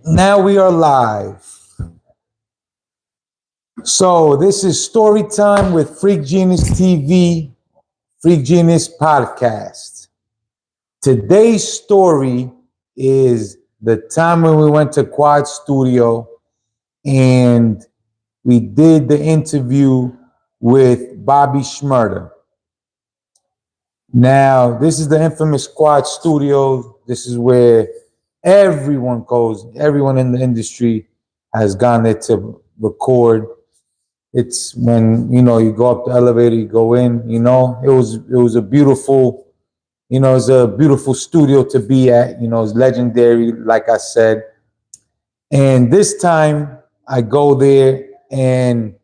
Now we are live. So this is story time with Freak Genius TV, Freak Genius Podcast. Today's story is the time when we went to Quad Studio and we did the interview with Bobby Shmurda. Now, this is the infamous Quad Studio. This is where everyone goes. Everyone in the industry has gone there to record. It's when, you go up the elevator, you go in, it was a beautiful, it's a beautiful studio to be at. It's legendary, like I said. And this time I go there and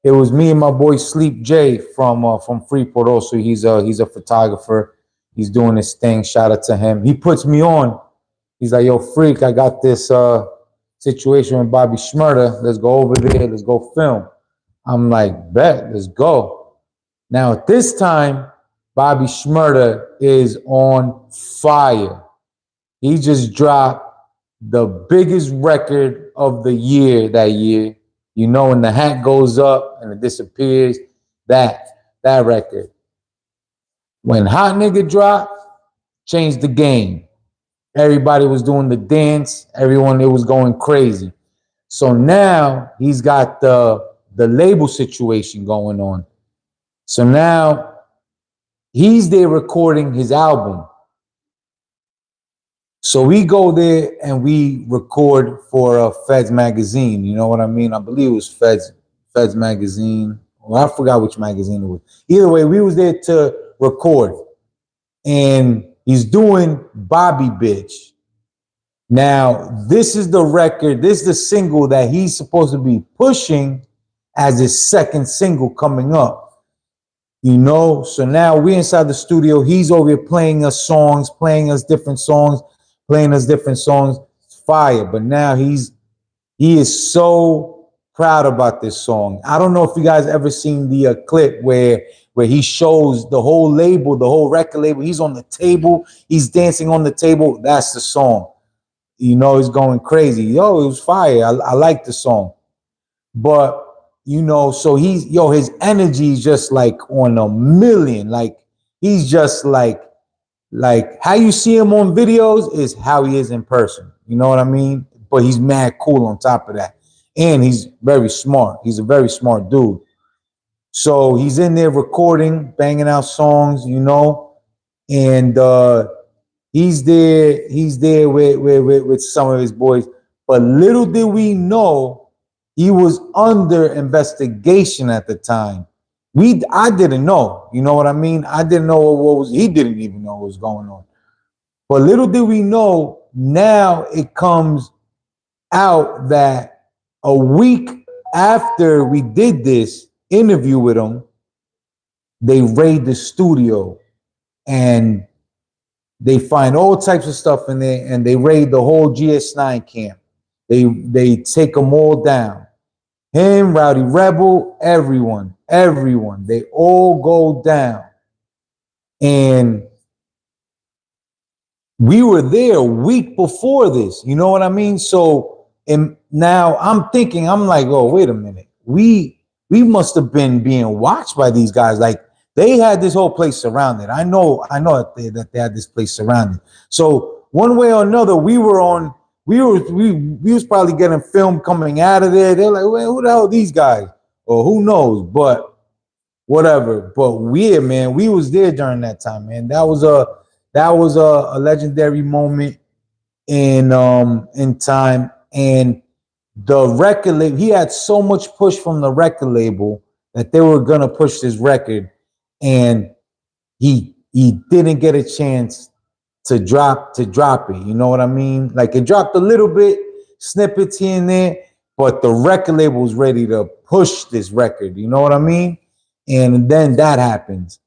it was me and my boy Sleep J from Freeport. Also, he's a photographer. He's doing his thing. Shout out to him. He puts me on. He's like, "Yo, Freak, I got this situation with Bobby Shmurda. Let's go over there. Let's go film." I'm like, "Bet, let's go." Now at this time, Bobby Shmurda is on fire. He just dropped the biggest record of the year that year. When the hat goes up and it disappears, that record. When Hot Nigga dropped, changed the game. Everybody was doing the dance. Everyone, it was going crazy. So now he's got the label situation going on. So now he's there recording his album. So we go there and we record for Feds magazine. You know what I mean? I believe it was Feds magazine. Well, I forgot which magazine it was. Either way, we was there to record. And he's doing Bobby Bitch. Now, this is the record. This is the single that he's supposed to be pushing as his second single coming up. So now we're inside the studio. He's over here playing us songs, playing us different songs. It's fire. But now he is so proud about this song. I don't know if you guys ever seen the clip where he shows the whole label, the whole record label. He's on the table. He's dancing on the table. That's the song. He's going crazy. Yo, it was fire. I like the song. But, so his energy is just like on a million. Like, he's just like how you see him on videos is how he is in person. You know what I mean? But he's mad cool on top of that. And he's very smart. He's a very smart dude. So he's in there recording, banging out songs, and he's there with some of his boys. But little did we know he was under investigation at the time. I didn't know, you know what I mean? I didn't know he didn't even know what was going on. But little did we know, now it comes out that a week after we did this interview with him, they raid the studio and they find all types of stuff in there and they raid the whole GS9 camp. They take them all down. Him, Rowdy Rebel, everyone, they all go down. And we were there a week before this, you know what I mean? So, and now I'm thinking, I'm like, oh, wait a minute. We must have been being watched by these guys. Like, they had this whole place surrounded. I know that they had this place surrounded. So one way or another, we was probably getting film coming out of there. They're like, well, who the hell are these guys? Or who knows? But whatever. But we was there during that time, man. That was a legendary moment in time. And the record label, he had so much push from the record label that they were gonna push this record, and he didn't get a chance to drop it. You know what I mean? Like, it dropped a little bit, snippets here and there, but the record label was ready to push this record. You know what I mean? And then that happens.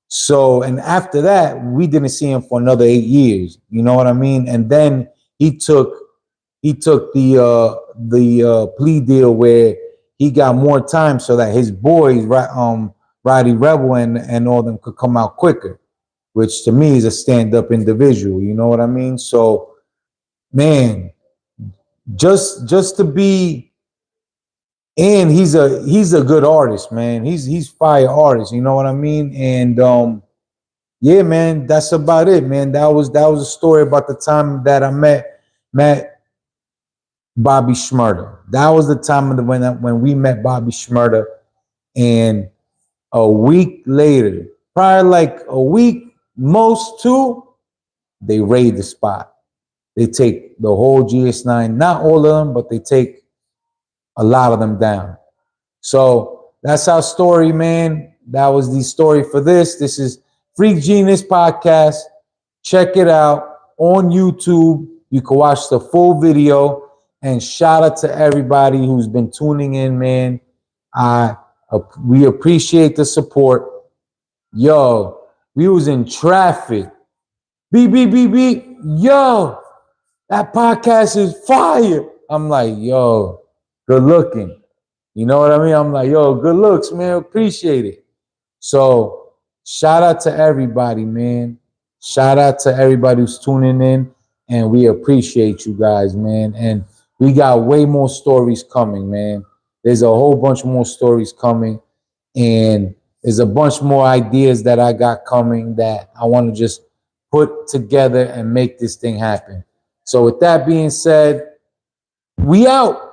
So, and after that, we didn't see him for another 8 years. You know what I mean? And then he took the plea deal where he got more time so that his boys, Roddy Rebel and all them could come out quicker. which to me is a stand-up individual. You know what I mean? So, man, just to be, and he's a good artist, man. He's fire artist. You know what I mean? And yeah, man, that's about it, man. That was a story about the time that I met Bobby Shmurda. That was the time of when we met Bobby Shmurda, and a week later, probably like a week, most two, they raid the spot. They take the whole GS9, not all of them, but they take a lot of them down. So that's our story, man. That was the story for this. This is Freak Genius Podcast. Check it out on YouTube. You can watch the full video. And shout out to everybody who's been tuning in, man. We appreciate the support. Yo, we was in traffic. Beep, beep, beep, beep. Yo, that podcast is fire. I'm like, yo, good looking. You know what I mean? I'm like, yo, good looks, man. Appreciate it. So shout out to everybody, man. Shout out to everybody who's tuning in. And we appreciate you guys, man. And we got way more stories coming, man. There's a whole bunch more stories coming. And there's a bunch more ideas that I got coming that I want to just put together and make this thing happen. So with that being said, we out.